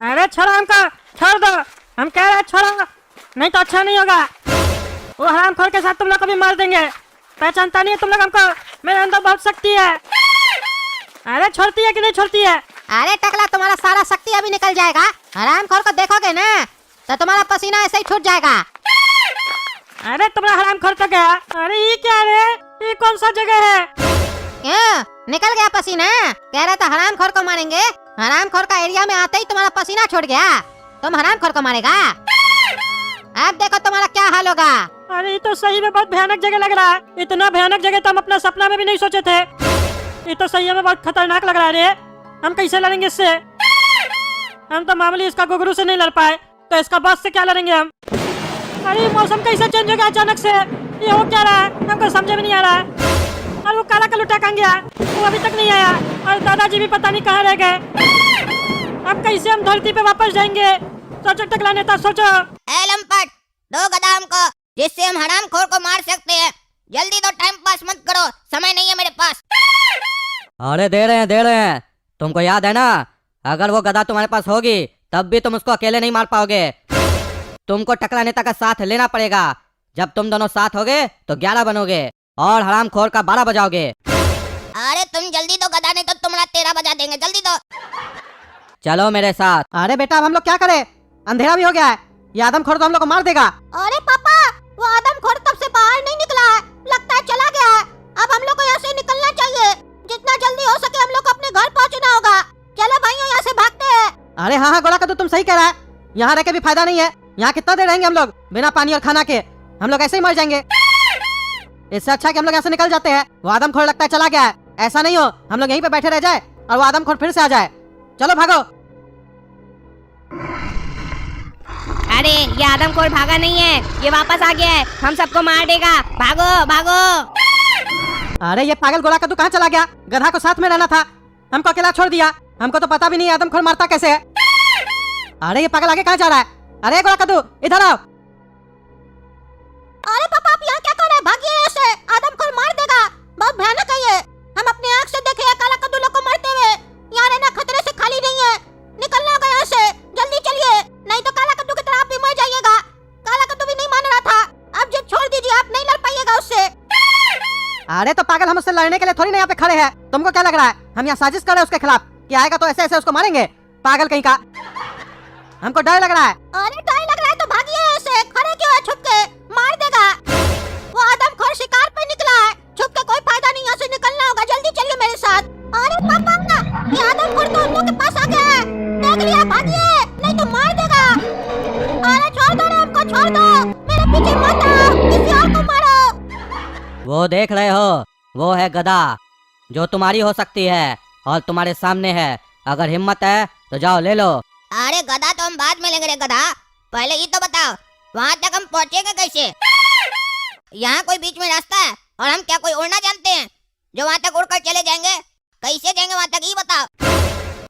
अरे छोड़ो हमको, छोड़ दो। हम कह रहे हैं छोड़ो, नहीं तो अच्छा नहीं होगा। वो हरामखोर के साथ तुम लोग को भी मार देंगे। पहचानता नहीं है तुम लोग हमको? मेरे अंदर बहुत शक्ति है। अरे छोड़ती है कि नहीं छोड़ती है? अरे टकला, तुम्हारा सारा शक्ति अभी निकल जाएगा। हरामखोर को देखोगे ना तो तुम्हारा पसीना ऐसे ही छूट जाएगा। अरे तुम्हारा हरामखोर तो गया। अरे ये क्या रे? ये कौन सा जगह है? क्यों निकल गया पसीना? कह रहे तो हरामखोर को मारेंगे। हरामखोर का एरिया में आते ही तुम्हारा पसीना छूट गया। तुम हरामखोर को मारेगा? अब देखो तुम्हारा क्या हाल होगा। अरे ये तो सही में बहुत भयानक जगह लग रहा है। इतना भयानक जगह तो हम अपना सपना में भी नहीं सोचे थे। ये तो सही में बहुत खतरनाक लग रहा है रे। हम कैसे लड़ेंगे इससे? हम तो मामूली इसका गुगरू से नहीं लड़ पाए, तो इसका बॉस से क्या लड़ेंगे हम? अरे मौसम कैसे चेंज हो गया अचानक से? ये हो क्या रहा है? हमको समझ में नहीं आ रहा है। और वो काला कलूटा कहाँ गया? वो अभी तक नहीं आया। और दादाजी भी पता नहीं कहाँ रह गए। अब कैसे हम धरती पे वापस जाएंगे? सोचो टकला नेता, सोचो। लंपट, दो गदा हमको जिससे हम हरामखोर को मार सकते हैं। जल्दी दो, टाइम पास मत करो, समय नहीं है मेरे पास। अरे दे रहे हैं। तुमको याद है ना, अगर वो गदा तुम्हारे पास होगी तब भी तुम उसको अकेले नहीं मार पाओगे। तुमको टकला नेता का साथ लेना पड़ेगा। जब तुम दोनों साथ होगे तो 11 बनोगे और हरामखोर का 12 बजाओगे। अरे तुम जल्दी दो गदा, नहीं तो तुम्हारा 13 बजा देंगे। जल्दी दो। चलो मेरे साथ। अरे बेटा, अब हम लोग क्या करें? अंधेरा भी हो गया है। ये आदमखोर तो हम लोग को मार देगा। अरे पापा, वो आदमखोर तब से बाहर नहीं निकला है। लगता है चला गया है। अब हम लोग को यहाँ से निकलना चाहिए। जितना जल्दी हो सके हम लोग को अपने घर पहुँचना होगा। चलो भाइयों, यहाँ से भागते हैं। अरे हाँ गोला कद्दू, तुम सही कह रहा है। यहाँ रह के भी फायदा नहीं है। यहाँ कितना देर रहेंगे हम लोग बिना पानी और खाना के? हम लोग ऐसे ही मर जाएंगे। इससे अच्छा कि हम लोग यहाँ से निकल जाते हैं। वो आदमखोर लगता है चला गया है। ऐसा नहीं हो हम लोग यहीं पे बैठे रह जाए और वो आदमखोर फिर से आ जाए। चलो भागो। अरे ये आदमखोर भागा नहीं है, ये वापस आ गया है। हम सबको मार देगा। भागो भागो। अरे ये पागल गोला कद्दू कहाँ चला गया? गधा को साथ में रहना था, हमको अकेला छोड़ दिया। हमको तो पता भी नहीं आदमखोर मारता कैसे है। अरे ये पागल आगे कहाँ जा रहा है? अरे गोला कद्दू इधर आओ। अरे पापा, आप यहाँ क्या कर रहे हैं? भागिए यहाँ से, आदमखोर मार देगा। बहुत भयानक है ये। हम अपनी आँख से देखे काला कद्दू लोग को मरते हुए। यहाँ रहना खतरे से खाली नहीं है। निकलना होगा यहाँ से, जल्दी चलिए, नहीं तो काला कद्दू की तरह आप भी मर जाइएगा। काला कद्दू भी नहीं मान रहा था। अब जिद छोड़ दीजिए, आप नहीं लड़ पाइएगा उससे। अरे तो पागल, हम उससे लड़ने के लिए थोड़ी ना यहाँ पे खड़े हैं। तुमको क्या लग रहा है हम यहाँ साजिश कर रहे हैं उसके खिलाफ कि आएगा तो ऐसे ऐसे उसको मारेंगे? पागल कहीं का। हमको डर लग रहा है। अरे डर लग रहा है तो भागिए यहाँ से। खड़े क्यों है? छुप के मार देगा। वो आदमखोर शिकार पे निकला है। छुप के कोई फायदा नहीं, यहाँ से निकलना होगा। जल्दी चलिए मेरे साथ। अरे पापा, ये आदमखोर तो हम लोग के पास आ गया है। देख लिया, भागिए नहीं तो मार देगा। अरे छोड़ दो रे हमको, छोड़ दो। मेरे पीछे मत आओ, किसी और को मारो। वो देख रहे हो, वो है गदा जो तुम्हारी हो सकती है और तुम्हारे सामने है। अगर हिम्मत है तो जाओ ले लो। अरे गधा तो हम बाद में लेंगे रे गधा। पहले ये तो बताओ, वहाँ तक हम पहुँचेंगे कैसे? यहाँ कोई बीच में रास्ता है और हम क्या कोई उड़ना जानते हैं जो वहाँ तक उड़कर चले जाएंगे? कैसे जाएंगे वहाँ तक, ये बताओ।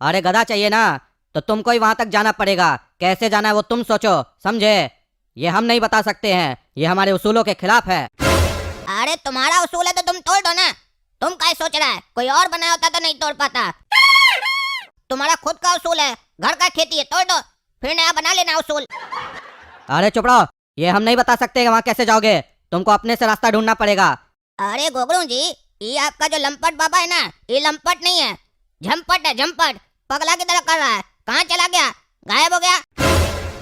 अरे गदा चाहिए ना तो तुमको ही वहाँ तक जाना पड़ेगा। कैसे जाना है वो तुम सोचो, समझे? ये हम नहीं बता सकते हैं, ये हमारे उसूलों के खिलाफ है। अरे तुम्हारा उसूल है तो तुम तोड़ दो ना। तुम क्या सोच रहा है? कोई और बनाया होता तो नहीं तोड़ पाता। तुम्हारा खुद का उसूल है, घर का खेती है, तोड़ दो फिर नया बना लेना उसूल। अरे चुप रहो, ये हम नहीं बता सकते वहाँ कैसे जाओगे। तुमको अपने से रास्ता ढूंढना पड़ेगा। अरे गोगड़ू जी, ये आपका जो लंपट बाबा है ना, ये लंपट नहीं है, झंपट है, झंपट। पगला की तरह कर रहा है। कहाँ चला गया? गायब हो गया।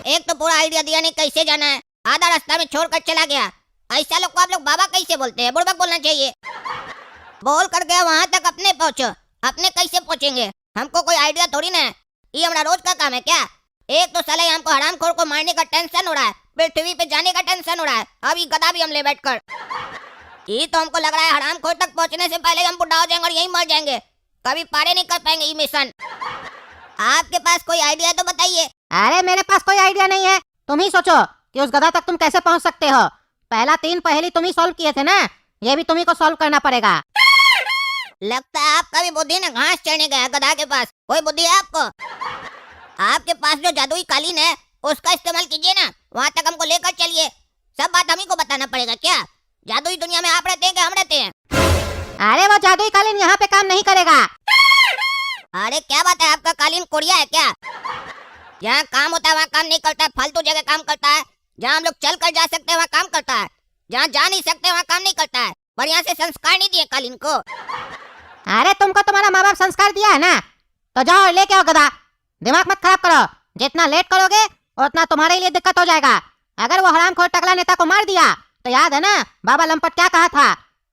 एक तो पूरा आइडिया दिया नहीं कैसे जाना है, आधा रास्ता में छोड़कर चला गया। ऐसा लोग को आप लोग बाबा कैसे बोलते हैं? बुड़बक बोलना चाहिए। बोल कर गया वहाँ तक, अपने पहुँचो। अपने कैसे पहुँचेंगे? हमको कोई आइडिया थोड़ी ना है, ये हमारा रोज का काम है क्या? एक तो साले हमको हरामखोर को मारने का टेंशन हो रहा है, पृथ्वी पे जाने का टेंशन हो रहा है, अब ये गधा भी हम ले बैठकर। ये तो हमको लग रहा है हरामखोर तक पहुंचने से पहले हम बुढ़ा हो जाएंगे और यहीं मर जाएंगे। कभी पारे नहीं कर पाएंगे ये मिशन। आपके पास कोई आइडिया तो बताइए। अरे मेरे पास कोई आइडिया नहीं है। तुम ही सोचो कि उस गधा तक तुम कैसे पहुंच सकते हो। पहला 3 पहेली तुम ही सॉल्व किए थे ना, ये भी तुम्ही को सॉल्व करना पड़ेगा। लगता है आपका भी बुद्धि ना घास चढ़ने गया गधा के पास। कोई बुद्धि है आपको? आपके पास जो जादुई कालीन है उसका इस्तेमाल कीजिए ना, वहाँ तक हमको लेकर चलिए। सब बात हम ही को बताना पड़ेगा क्या? जादुई दुनिया में आप रहते हैं कि हम रहते हैं? अरे वो जादुई कालीन यहाँ पे काम नहीं करेगा। अरे क्या बात है, आपका कालीन कोरिया है क्या? जहाँ काम होता है वहाँ काम नहीं करता है, फालतू जगह काम करता है। जहाँ हम लोग चल कर जा सकते हैं वहाँ काम करता है, जहाँ जा नहीं सकते वहाँ काम नहीं करता है। पर यहाँ से संस्कार नहीं दिए कल इनको। अरे तुमको तुम्हारा माँ बाप संस्कार दिया है ना, तो जाओ लेके आओ गधा। दिमाग मत खराब करो, जितना लेट करोगे उतना तुम्हारे लिए दिक्कत हो जाएगा। अगर वो हरामखोर टकला नेता को मार दिया तो याद है ना बाबा लंपट क्या कहा था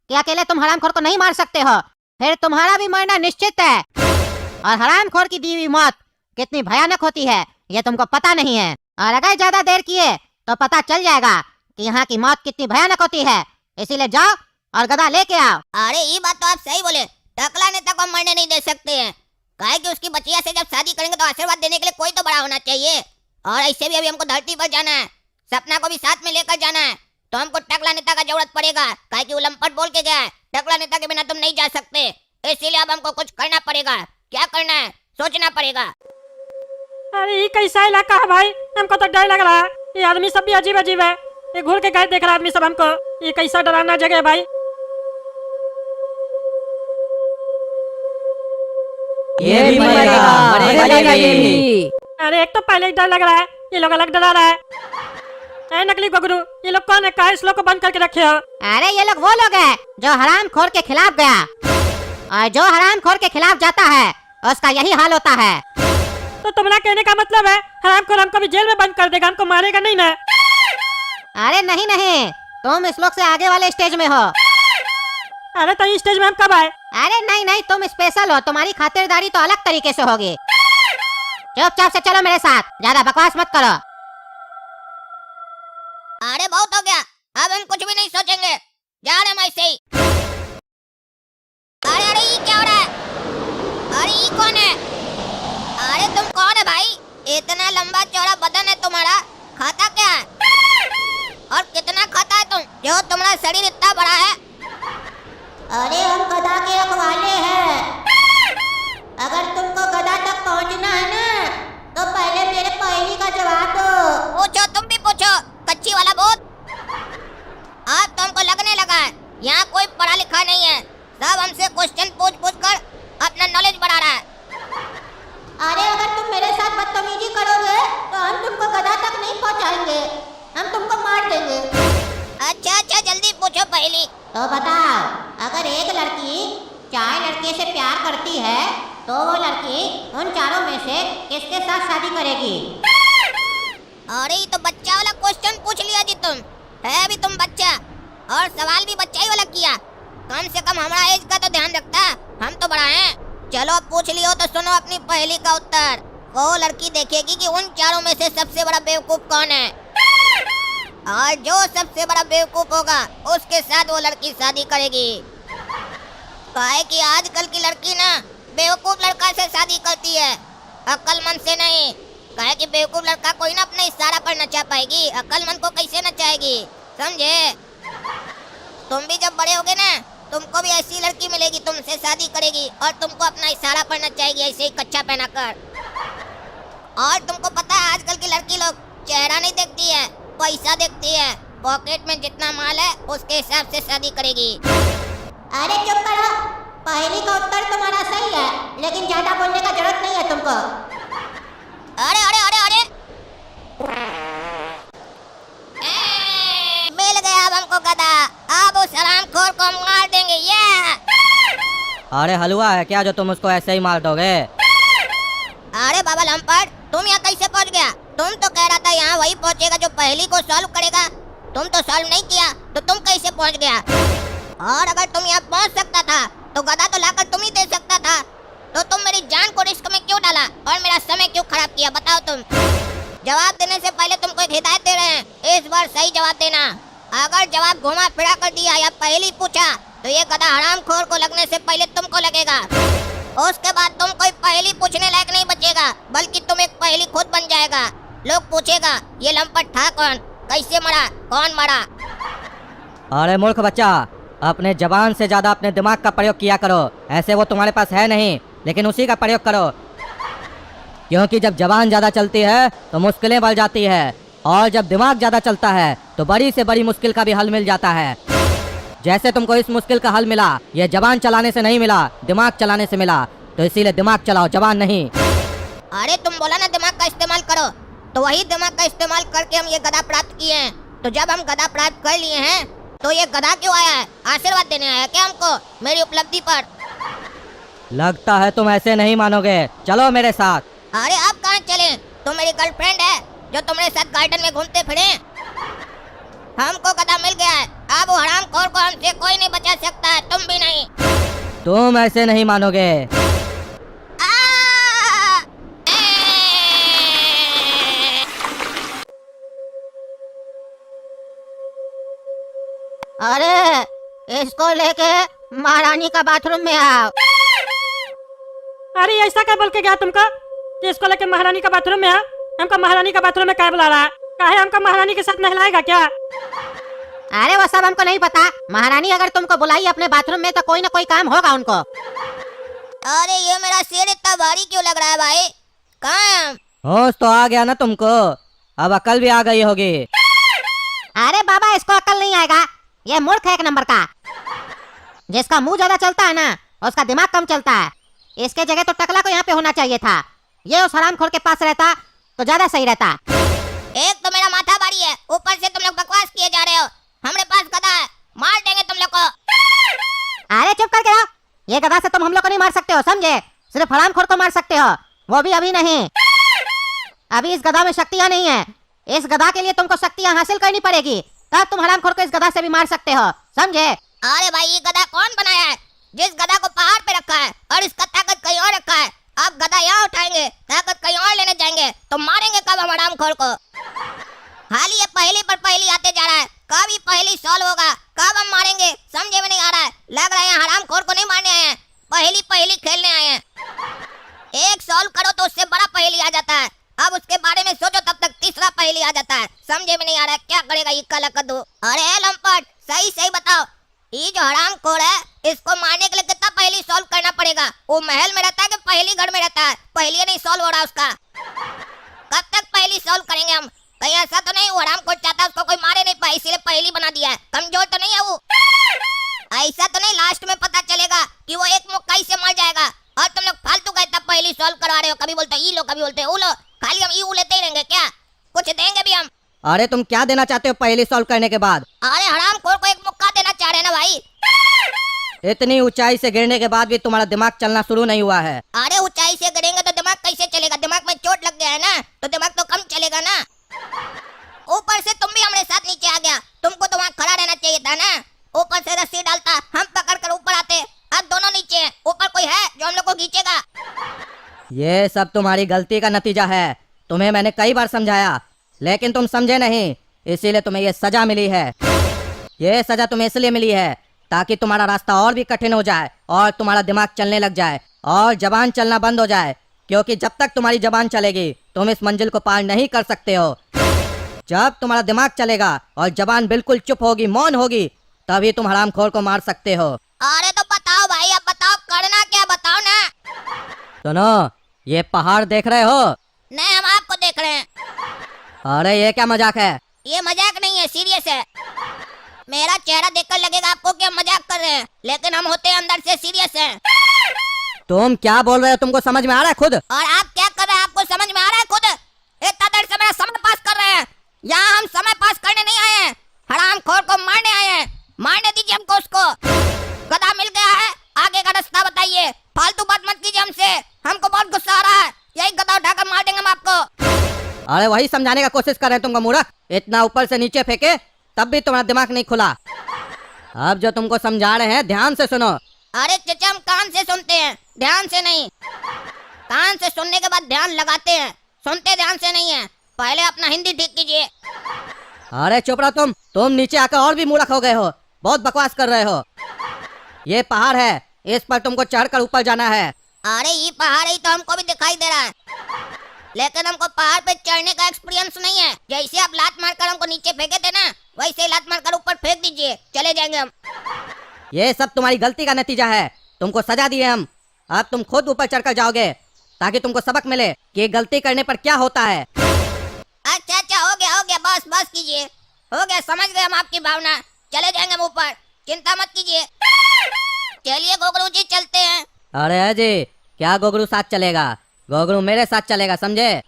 कि अकेले तुम हरामखोर को नहीं मार सकते हो, फिर तुम्हारा भी मरना निश्चित है। और हरामखोर की दी हुई मौत कितनी भयानक होती है ये तुमको पता नहीं है, और अगर ज्यादा देर किए तो पता चल जाएगा कि यहाँ की मौत कितनी भयानक होती है। इसीलिए जाओ और गधा लेके आओ। अरे ये बात तो आप सही बोले, टकला नेता को हम मरने नहीं दे सकते हैं। काहे कि उसकी बचिया से जब शादी करेंगे तो आशीर्वाद देने के लिए कोई तो बड़ा होना चाहिए। और ऐसे भी अभी हमको धरती पर जाना है, सपना को भी साथ में लेकर जाना है, तो हमको टकला नेता का जरूरत पड़ेगा। काहे कि वो लंपट बोल के गया है टकला नेता के बिना तुम नहीं जा सकते। इसीलिए अब हमको कुछ करना पड़ेगा। क्या करना है सोचना पड़ेगा। अरे ये कैसा इलाका है भाई, हमको तो डर लग रहा है। ये आदमी सब भी अजीब अजीब है, ये घूर के गए देख रहा आदमी सब हमको। ये कैसा डरावना जगह है भाई। ये भी मरेगा ये भी। अरे एक तो पहले ही डर लग रहा है, ये लोग अलग डरा रहा है। ए नकली गोगरू, ये लोग कौन है? काहे इस लोग को बंद करके रखे हो? अरे ये लोग वो लोग हैं जो हरामखोर के खिलाफ गया, और जो हरामखोर के खिलाफ जाता है उसका यही हाल होता है। तो तुम्हारा कहने का मतलब है हरामखोर हमको भी जेल में बंद कर देगा, हमको मारेगा नहीं ना? अरे नहीं नहीं, तुम इस लोग से आगे वाले स्टेज में हो। अरे तो इस स्टेज में हम कब आए? अरे नहीं नहीं, तुम स्पेशल हो, तुम्हारी खातिरदारी तो अलग तरीके से होगी। चुपचाप से चलो मेरे साथ, ज्यादा बकवास मत करो। अरे बहुत हो गया, अब हम कुछ भी नहीं सोचेंगे, जा रहे हम ऐसे ही। अरे अरे ये क्या हो रहा है? अरे ये कौन है? अरे तुम कौन है भाई? इतना लंबा चौड़ा बदन है तुम्हारा, खाता क्या है? और कितना खाता है तुम जो तुम्हारा शरीर इतना बड़ा है? अरे हम गधा के रखवाले हैं। अगर तुमको गधा तक पहुंचना है ना तो पहले मेरे पहेली का जवाब दो। पूछो, तुम भी पूछो, कच्ची वाला भूत। अब तुमको लगने लगा है यहाँ कोई पढ़ा लिखा नहीं है, सब हमसे क्वेश्चन पूछ पूछ कर अपना नॉलेज बढ़ा रहा है। अरे अगर तुम मेरे साथ बदतमीजी करोगे तो हम तुमको गधा तक नहीं पहुंचाएंगे, हम तुमको मार देंगे। अच्छा अच्छा जल्दी पूछो पहली। तो बताओ, अगर एक लड़की 4 लड़के से प्यार करती है तो वो लड़की उन चारों में से किसके साथ शादी करेगी? अरे ये तो बच्चा वाला क्वेश्चन पूछ लिया जी तुम, है भी तुम बच्चा, और सवाल भी बच्चा ही वाला किया। कम से कम हमारा एज का तो ध्यान रखता, हम तो बड़ा हैं। चलो अब पूछ लियो तो सुनो अपनी पहेली का उत्तर। वो लड़की देखेगी कि उन चारों में से सबसे बड़ा बेवकूफ कौन है, और जो सबसे बड़ा बेवकूफ होगा उसके साथ वो लड़की शादी करेगी। काहे कि आजकल की लड़की ना बेवकूफ लड़का से शादी करती है, अक्लमंद से नहीं। काहे कि बेवकूफ लड़का कोई ना अपने इशारा पर नचा पाएगी, अक्लमंद को कैसे नचाएगी, समझे? तुम भी जब बड़े होगे ना तुमको भी ऐसी लड़की मिलेगी, तुमसे शादी करेगी और तुमको अपना इशारा पर नचाएगी, ऐसे ही कच्चा पहना कर। और तुमको पता है आजकल की लड़की लोग चेहरा नहीं देखती है, पैसा देखती है। पॉकेट में जितना माल है उसके हिसाब से शादी करेगी। अरे चुप करो, पहेली का उत्तर तुम्हारा सही है लेकिन ज्यादा बोलने का जरूरत नहीं है तुमको। अरे अरे अरे अरे मिल गया अब हमको गधा, अब उस हरामखोर को हम मार देंगे। ये अरे हलवा है क्या जो तुम उसको ऐसे ही मार दोगे? अरे बाबा लंपट, तुम यहाँ कैसे पहुँच गया? तुम तो कह रहा था यहाँ वही पहुँचेगा जो पहेली को सॉल्व करेगा, तुम तो सॉल्व नहीं किया तो तुम कैसे पहुँच गया? और अगर तुम यहाँ पहुँच सकता था तो गधा तो लाकर तुम ही दे सकता था, तो तुम मेरी जान को रिस्क में क्यों डाला और मेरा समय क्यों खराब किया? बताओ तुम। जवाब देने से पहले तुमको एक हिदायत दे रहे हैं, इस बार सही जवाब देना। अगर जवाब घुमा फिरा कर दिया या पहेली पूछा तो ये गधा हरामखोर को लगने से पहले तुमको लगेगा, उसके बाद तुम कोई पहेली पूछने लायक नहीं बचेगा, बल्कि तुम एक पहेली खुद बन जाएगा। लोग पूछेगा ये लंपट था कौन, कैसे मरा, कौन मरा? अरे मूर्ख बच्चा, अपने जबान से ज्यादा अपने दिमाग का प्रयोग किया करो। ऐसे वो तुम्हारे पास है नहीं, लेकिन उसी का प्रयोग करो, क्योंकि जब जबान ज्यादा चलती है तो मुश्किलें बढ़ जाती है, और जब दिमाग ज्यादा चलता है तो बड़ी से बड़ी मुश्किल का भी हल मिल जाता है। जैसे तुमको इस मुश्किल का हल मिला, ये जबान चलाने से नहीं मिला, दिमाग चलाने से मिला, तो इसीलिए दिमाग चलाओ, जबान नहीं। अरे तुम बोला ना दिमाग का इस्तेमाल करो, तो वही दिमाग का इस्तेमाल करके हम ये गदा प्राप्त किए हैं। तो जब हम गदा प्राप्त कर लिए हैं तो ये गदा क्यों आया है? आशीर्वाद देने आया क्या हमको मेरी उपलब्धि पर? लगता है तुम ऐसे नहीं मानोगे, चलो मेरे साथ। अरे आप कहाँ चले? तुम मेरी गर्लफ्रेंड है जो तुम्हारे साथ गार्डन में घूमते फिरे। हमको गदा मिल गया है, अब वो हरामखोर को हमसे कोई नहीं बचा सकता है, तुम भी नहीं। तुम ऐसे नहीं मानोगे। अरे इसको लेके महारानी का बाथरूम में आओ। अरे ऐसा क्या बोल के गया तुमको कि इसको लेके महारानी का बाथरूम में आ? हमको महारानी का बाथरूम में क्या बुला रहा है? काहे हमको महारानी के साथ नहलाएगा क्या? अरे वो सब हमको नहीं पता। महारानी अगर तुमको बुलाई अपने बाथरूम में तो कोई ना कोई काम होगा उनको। अरे ये मेरा सिर इतना भारी क्यों लग रहा है भाई? कहाँ है हम? होश तो आ गया ना तुमको, अब अकल भी आ गई होगी। अरे बाबा इसको अकल नहीं आएगा, ये मूर्ख है एक नंबर का। जिसका मुंह ज्यादा चलता है ना उसका दिमाग कम चलता है। इसके जगह तो टकला को यहाँ पे होना चाहिए था। ये उस हरामखोर के पास रहता तो ज्यादा सही रहता। एक तो मेरा माथा भारी है, ऊपर से तुम लोग बकवास किए जा रहे हो। हमारे पास गदा है, मार देंगे तुम लोग को। अरे चुप करके रहो, ये गधा से तुम हम लोग को नहीं मार सकते हो, समझे? सिर्फ हरामखोर को मार सकते हो, वो भी अभी नहीं। अभी इस गधा में शक्तियाँ नहीं है। इस गधा के लिए तुमको शक्तियाँ हासिल करनी पड़ेगी, तब तुम हरामखोर को इस गधा से भी मार सकते हो, समझे? अरे भाई ये गधा कौन बनाया है? जिस गधा को पहाड़ पे रखा है और इसका ताकत कहीं और रखा है। आप गधा यहाँ उठाएंगे, ताकत कहीं और लेने जाएंगे तो मारेंगे कब हम हरामखोर को? हाल ये पहली पर पहली आते जा रहा है, कब ये पहली सॉल्व होगा, कब हम मारेंगे समझे में नहीं आ रहा है। लग रहा है हरामखोर को नहीं मारने आए हैं, पहली पहली खेलने आए हैं। एक सॉल्व करो तो उससे बड़ा पहली आ जाता है, अब उसके बारे में सोचो तब तक तीसरा पहली आ जाता है। समझे में नहीं आ रहा है क्या करेगा ये काला कद्दू? अरे लंपट सही सही बताओ, ये जो हरामखोर है इसको मारने के लिए कितना पहली सॉल्व करना पड़ेगा? वो महल में रहता है कि पहली घर में रहता है? पहली नहीं सॉल्व हो रहा उसका, कब तक पहली सॉल्व करेंगे हम? कहीं ऐसा तो नहीं वो हरामखोर चाहता उसको कोई मारे नहीं पाए इसीलिए पहली बना दिया है? कमजोर तो नहीं है वो? ऐसा तो नहीं लास्ट में पता चलेगा कि वो एक मुक्का से मर जाएगा और तुम लोग फालतू का इतना पहली सॉल्व करवा रहे हो? कभी बोलते ई लो कभी बोलते ऊ लो, खाली हम ई लेते ही रहेंगे क्या? कुछ देंगे भी हम? अरे तुम क्या देना चाहते हो पहली सॉल्व करने के बाद? अरे हरामखोर को एक मुक्का देना चाह रहे हैं ना भाई। इतनी ऊंचाई से गिरने के बाद भी तुम्हारा दिमाग चलना शुरू नहीं हुआ है। अरे ऊंचाई से गिरेंगे तो दिमाग कैसे चलेगा? दिमाग में चोट लग गया है ना, तो दिमाग तो कम चलेगा ना। ऊपर से तुम भी हमारे साथ नीचे आ गया, तुमको तो वहाँ खड़ा रहना चाहिए था ना। ऊपर से रस्सी डालता, हम पकड़ कर ऊपर आते, अब दोनों नीचे हैं। ऊपर कोई है जो हम लोग को खींचेगा? ये सब तुम्हारी गलती का नतीजा है। तुम्हें मैंने कई बार समझाया लेकिन तुम समझे नहीं, इसीलिए तुम्हें ये सजा मिली है। ये सजा तुम्हें इसलिए मिली है ताकि तुम्हारा रास्ता और भी कठिन हो जाए और तुम्हारा दिमाग चलने लग जाए और जबान चलना बंद हो जाए, क्योंकि जब तक तुम्हारी जबान चलेगी तुम इस मंजिल को पार नहीं कर सकते हो। जब तुम्हारा दिमाग चलेगा और जबान बिल्कुल चुप होगी, मौन होगी, तभी तुम हरामखोर को मार सकते हो। अरे तो बताओ भाई, अब बताओ करना क्या, बताओ ना। सुनो, ये पहाड़ देख रहे हो? नहीं हम आपको देख रहे हैं। अरे ये क्या मजाक है? ये मजाक नहीं है, सीरियस है। मेरा चेहरा देखकर लगेगा आपको कि हम मजाक कर रहे हैं, लेकिन हम होते अंदर से सीरियस हैं। तुम क्या बोल रहे हो? तुमको समझ में आ रहा है खुद? और आप क्या कर रहे हैं आपको समझ में आ रहा है खुद? इतना देर से मेरा समय पास कर रहे हैं, यहाँ हम समय पास करने नहीं आए हैं, हरामखोर को मारने आए हैं। मारने दीजिए हमको, उसको गधा मिल गया है, आगे का रास्ता बताइए। फालतू बात मत कीजिए हमसे, हमको बहुत गुस्सा आ रहा है। यही गधा उठाकर मार देंगे हम आपको। अरे वही समझाने का कोशिश कर रहे हैं तुमको मूर्ख। इतना ऊपर से नीचे फेंके तब भी तुम्हारा दिमाग नहीं खुला। अब जो तुमको समझा रहे हैं ध्यान से सुनो। अरे चचा हम कान से सुनते हैं, ध्यान से नहीं। कान से सुनने के बाद ध्यान लगाते हैं, सुनते ध्यान से नहीं है। पहले अपना हिंदी ठीक कीजिए। अरे चुप रहो तुम नीचे आकर और भी मूर्ख हो गए हो, बहुत बकवास कर रहे हो। ये पहाड़ है, इस पर तुमको चढ़कर ऊपर जाना है। अरे ये पहाड़ ही तो हमको भी दिखाई दे रहा है, लेकिन हमको पहाड़ पे चढ़ने का एक्सपीरियंस नहीं है। जैसे आप लात मारकर हमको नीचे फेंके थे ना, वैसे लात मारकर ऊपर फेंक दीजिए, चले जाएंगे हम। ये सब तुम्हारी गलती का नतीजा है, तुमको सजा दिए हम। अब तुम खुद ऊपर चढ़कर जाओगे ताकि तुमको सबक मिले कि गलती करने पर क्या होता है। अच्छा अच्छा हो गया बस बस कीजिए, हो गया, समझ गए हम आपकी भावना। चले जाएंगे हम ऊपर, चिंता मत कीजिए। चलिए गोगरू जी चलते हैं। अरे जी क्या गोगरू साथ चलेगा? गोगरू मेरे साथ चलेगा, समझे?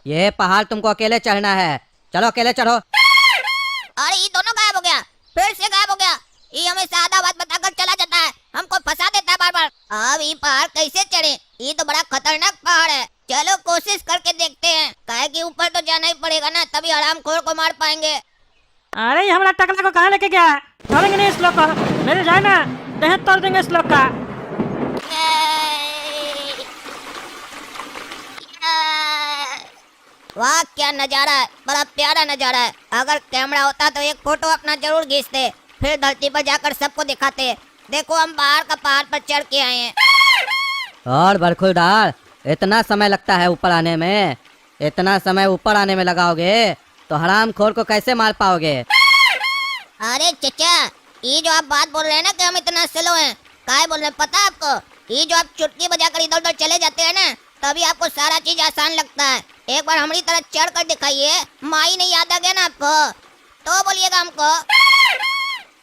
ये पहाड़ तुमको अकेले चढ़ना है, चलो अकेले चढ़ो। अरे ये दोनों गायब हो गया, फिर से गायब हो गया। ये हमें आधा बात बताकर चला जाता है, हमको फंसा देता है बार बार। अब ये पहाड़ कैसे चढ़े? ये तो बड़ा खतरनाक पहाड़ है। चलो कोशिश करके देखते हैं, काहे कि ऊपर तो जाना ही पड़ेगा ना, तभी हरामखोर को मार पाएंगे। अरे ये हमारा टकला को कहाँ लेके गया है? छोड़ेंगे नहीं इस लोग को, मेरे जाए ना देह तोड़ देंगे इस लोग का। वाह क्या नजारा है, बड़ा प्यारा नजारा है। अगर कैमरा होता तो एक फोटो अपना जरूर खींचते, फिर धरती पर जाकर सबको दिखाते। देखो हम बाहर का पहाड़ पर चढ़ के आए हैं। और बरखुरदार, इतना समय लगता है ऊपर आने में? इतना समय ऊपर आने में लगाओगे तो हरामखोर को कैसे मार पाओगे? अरे चचा, ये जो आप बात बोल रहे हैं ना कि हम इतना स्लो हैं, काहे बोल रहे हैं पता है आपको? ये जो आप चुटकी बजाकर इधर उधर चले जाते हैं ना, तभी आपको सारा चीज आसान लगता है। एक बार हमारी तरह चढ़ कर दिखाइए, माई नहीं याद आ गया ना आपको तो बोलिएगा हमको।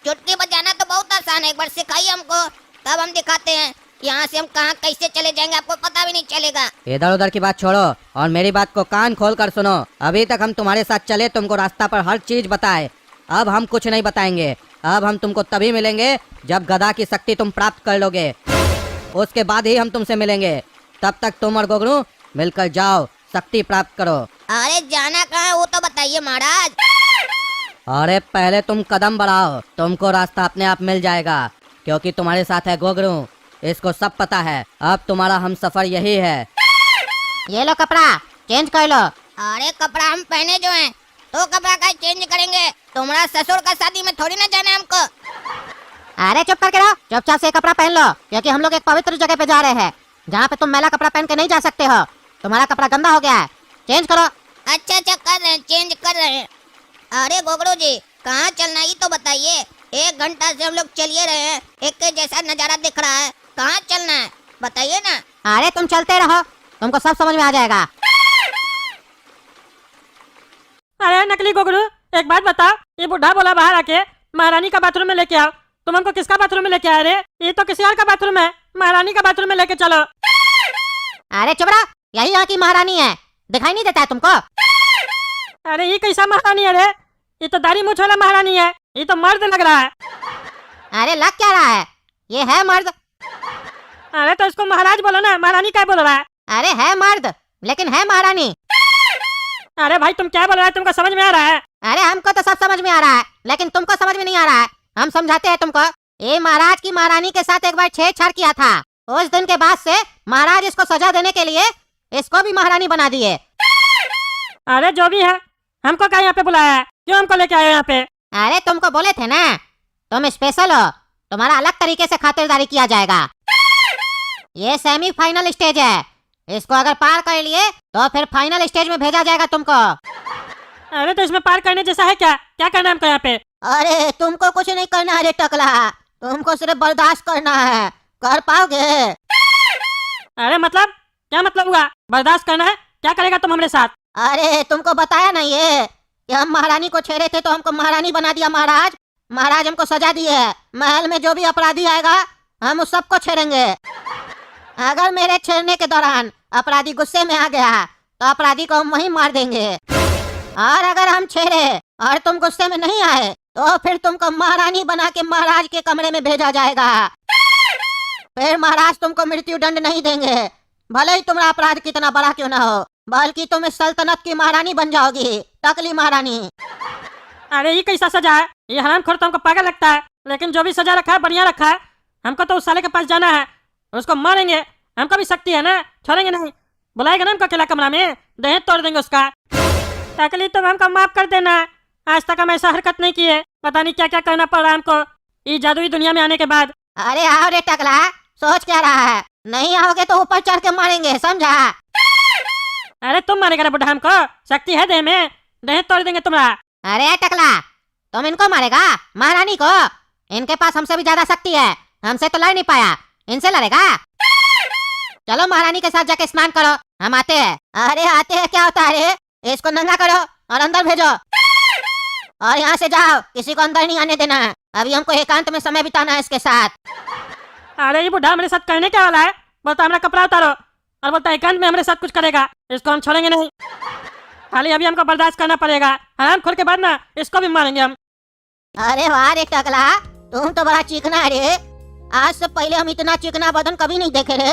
चुटकी बजाना तो बहुत आसान है, एक बार सिखाइए हमको, तब हम दिखाते हैं। यहाँ से हम कहाँ कैसे चले जाएंगे आपको पता भी नहीं चलेगा। इधर उधर की बात छोड़ो और मेरी बात को कान खोल कर सुनो। अभी तक हम तुम्हारे साथ चले, तुमको रास्ता पर हर चीज बताए। अब हम कुछ नहीं बताएंगे। अब हम तुमको तभी मिलेंगे जब गदा की शक्ति तुम प्राप्त कर लोगे, उसके बाद ही हम तुमसे मिलेंगे। तब तक तुम और गोगरू मिलकर जाओ, शक्ति प्राप्त करो। अरे जाना कहाँ है वो तो बताइए महाराज। अरे पहले तुम कदम बढ़ाओ, तुमको रास्ता अपने आप मिल जाएगा, क्योंकि तुम्हारे साथ है गोगरू, इसको सब पता है। अब तुम्हारा हम सफर यही है। ये लो कपड़ा, चेंज कर लो। अरे कपड़ा हम पहने जो हैं, तो कपड़ा का चेंज करेंगे? तुम्हारा ससुर का शादी में थोड़ी ना जाना है हमको। अरे चुप करके रहो, चुपचाप से कपड़ा पहन लो, क्योंकि हम लोग एक पवित्र जगह पे जा रहे हैं, जहाँ पे तुम मैला कपड़ा पहन के नहीं जा सकते हो। तुम्हारा कपड़ा गंदा हो गया है, चेंज करो। अच्छा कर रहे हैं, चेंज कर रहे हैं। अरे गोगड़ू जी, कहाँ चलना है ये तो बताइए। 1 घंटा से हम लोग चलिए रहे हैं, एक के जैसा नजारा दिख रहा है, कहाँ चलना है बताइए ना। अरे तुम चलते रहो, तुमको सब समझ में आ जाएगा। अरे नकली गोगरू, एक बात बता, ये बुढ़ा बोला बाहर आके महारानी का बाथरूम में लेके आओ। तुम हमको किसका बाथरूम में लेके आए रे? ये तो किसी और का बाथरूम है, महारानी का बाथरूम में लेके चलो। अरे चुप रहो, यही यहाँ की महारानी है, दिखाई नहीं देता है तुमको? अरे ये कैसा महारानी है रे? ये तो दाढ़ी मूंछ वाला महारानी है, ये तो मर्द लग रहा है। अरे लग क्या रहा है, ये है मर्द। अरे तो इसको महाराज बोलो ना, महारानी क्या बोल रहा है? अरे है मर्द, लेकिन है महारानी। अरे भाई तुम क्या बोल रहा है, तुमको समझ में आ रहा है? अरे हमको तो सब समझ में आ रहा है, लेकिन तुमको समझ में नहीं आ रहा है। हम समझाते हैं तुमको। ये महाराज की महारानी के साथ एक बार छेड़छाड़ किया था, उस दिन के बाद से महाराज इसको सजा देने के लिए इसको भी महारानी बना दिए। अरे जो भी है, हमको क्या यहाँ पे बुलाया है? क्यों हमको लेके आए यहाँ पे? अरे तुमको बोले थे ना, तुम स्पेशल हो, तुम्हारा अलग तरीके से खातिरदारी किया जाएगा। ये सेमीफाइनल स्टेज है, इसको अगर पार कर लिए तो फिर फाइनल स्टेज में भेजा जाएगा तुमको। अरे तो इसमें पार करने जैसा है क्या? क्या करना है हमको यहाँ पे? अरे तुमको कुछ नहीं करना है रे टकला, तुमको सिर्फ बर्दाश्त करना है। कर पाओगे? अरे मतलब क्या मतलब हुआ? बर्दाश्त करना है? क्या करेगा तुम हमारे साथ? अरे तुमको बताया ना ये कि हम महारानी को छेड़े थे तो हमको महारानी बना दिया महाराज। महाराज हमको सजा दी है, महल में जो भी अपराधी आएगा हम उस सबको छेड़ेंगे। अगर मेरे छेड़ने के दौरान अपराधी गुस्से में आ गया तो अपराधी को हम वहीं मार देंगे, और अगर हम छेड़े और तुम गुस्से में नहीं आए तो फिर तुमको महारानी बना के महाराज के कमरे में भेजा जाएगा। फिर महाराज तुमको मृत्यु दंड नहीं देंगे, भले ही तुम्हारा अपराध कितना बड़ा क्यों ना हो, बल्कि तुम इस सल्तनत की महारानी बन जाओगी, टकली महारानी। अरे ये कैसा सजा है? ये हरामखोर तो हमको पागल लगता है, लेकिन जो भी सजा रखा है बढ़िया रखा है। हमको तो उस साले के पास जाना है, उसको मारेंगे। हमको भी शक्ति है ना, छोड़ेंगे नहीं। बुलाएगा ना हमको अकेला कमरा में, देह तोड़ देंगे उसका। टकली तुम हमको माफ कर देना, आज तक हम ऐसा हरकत नहीं किए। पता नहीं क्या क्या करना पड़ रहा है हमको इस जादुई दुनिया में आने के बाद। अरे आओ रे टकला, सोच क्या रहा है? नहीं आओगे तो ऊपर चढ़ के मारेंगे, समझा? अरे तुम मारेगा रे बुढ़ा हमको? शक्ति है देह में, देह तोड़ देंगे तुम्हारा। अरे टकला, तुम इनको मारेगा, महारानी को? इनके पास हमसे भी ज्यादा शक्ति है, हमसे तो लड़ नहीं पाया, इनसे लड़ेगा? चलो महारानी के साथ जाके स्नान करो, हम आते हैं। अरे आते हैं क्या होता है रे? इसको नंगा करो और अंदर भेजो, और यहाँ से जाओ, किसी को अंदर नहीं आने देना। अभी हमको एकांत में समय बिताना है इसके साथ। अरे ये बुढ़ा मेरे साथ करने क्या वाला है? बोलता हमारा कपड़ा उतारो और बोलता है एकांत में हमारे साथ कुछ करेगा। इसको हम छोड़ेंगे नहीं, खाली अभी हमको बर्दाश्त करना पड़ेगा। हराम खोर के बाद ना इसको भी मारेंगे हम। अरे वाह रे टकला, तुम तो बड़ा चिकना है रे। आज से पहले हम इतना चिकना बदन कभी नहीं देखे रे।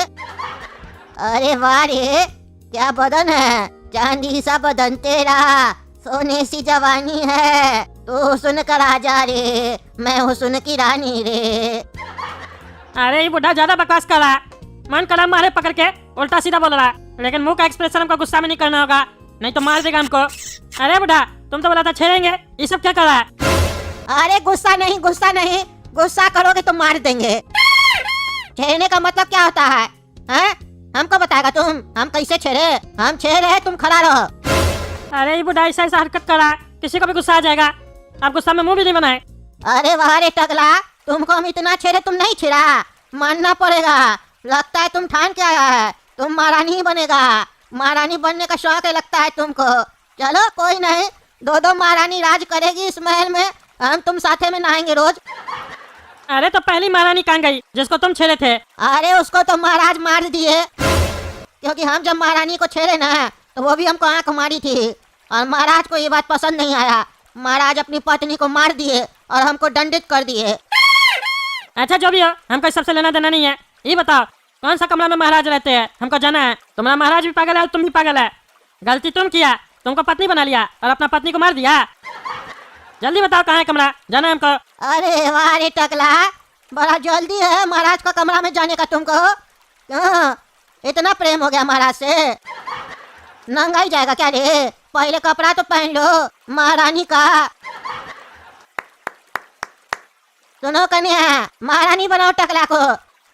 अरे वाह रे, क्या बदन है, चांदी सा बदन तेरा, सोने सी जवानी है। तू हुस्न का राजा रे, मैं हुस्न की रानी रे। अरे ये बुढ़ा ज्यादा बकवास कर रहा है। मन करा मारे पकड़ के, उल्टा सीधा बोल रहा है। लेकिन मुंह का एक्सप्रेशन हमको गुस्सा में नहीं करना होगा, नहीं तो मार देगा हमको। अरे बुढ़ा, तुम तो बोला था छेड़ेंगे, ये सब क्या कर रहा है? अरे गुस्सा नहीं, गुस्सा करोगे तो मार देंगे। छेड़ने का मतलब क्या होता है, हैं? हमको बताएगा तुम, हम कैसे छेड़े? हम छेड़ रहे, तुम खड़ा रहो। अरे ये बुढ़ा ऐसा हरकत कर रहा है, किसी को भी गुस्सा आ जाएगा। आप गुस्सा में मुंह भी नहीं बनाए। अरे वाह रे टकला, तुमको हम इतना छेड़े, तुम नहीं छिड़ा, मानना पड़ेगा। लगता है तुम ठान के आया है, तुम महारानी ही बनेगा। महारानी बनने का शौक है लगता है तुमको। चलो कोई नहीं, दो महारानी राज करेगी इस महल में, हम तुम साथे में नहाएंगे रोज। अरे तो पहली महारानी कहाँ गई जिसको तुम छेड़े थे? अरे उसको तो महाराज मार दिए, क्योंकि हम जब महारानी को छेड़े ना तो वो भी हमको आंख मारी थी, और महाराज को ये बात पसंद नहीं आया। महाराज अपनी पत्नी को मार दिए और हमको दंडित कर दिए। अच्छा जो भी हो, हमको इस सबसे लेना देना नहीं है। ये बताओ कौन सा कमरा में महाराज रहते हैं, हमको जाना है। तुम्हारा महाराज भी पागल है और तुम भी पागल है। गलती तुम किया, तुमको पत्नी बना लिया और अपना पत्नी को मार दिया। जल्दी बताओ कहाँ है कमरा, जाना है हमको। अरे वाह रे टकला, बड़ा जल्दी है महाराज का कमरा में जाने का तुमको। क्यों इतना प्रेम हो गया महाराज से? नंगा ही जाएगा क्या रे? पहले कपड़ा तो पहन लो महारानी का। सुनो कन्या, महारानी बनाओ टकला को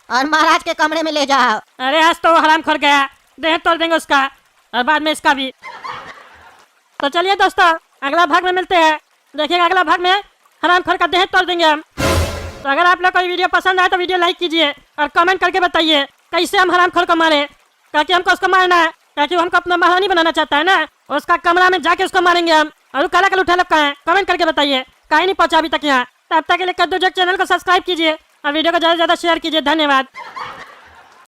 और महाराज के कमरे में ले जाओ। अरे आज तो वो हराम खोर गया, देह तोड़ देंगे उसका और बाद में इसका भी। तो चलिए दोस्तों, अगला भाग में मिलते हैं। देखिएगा अगला भाग में हराम खोर का देह तोड़ देंगे हम। तो अगर आप लोग को वीडियो पसंद आए तो वीडियो लाइक कीजिए और कमेंट करके बताइए कैसे हम हराम खोर को मारे, ताकि हमको उसको मारना है, ताकि वो हमको अपना महारानी बनाना चाहता है ना। उसका कमरा में जाके उसको मारेंगे हम। और वो काला कल उठा लगा है, कमेंट करके बताइए कहीं नहीं पहुंचा अभी तक यहाँ। तब तक के लिए कद्दू जग चैनल को सब्सक्राइब कीजिए और वीडियो को ज़्यादा से ज़्यादा शेयर कीजिए। धन्यवाद।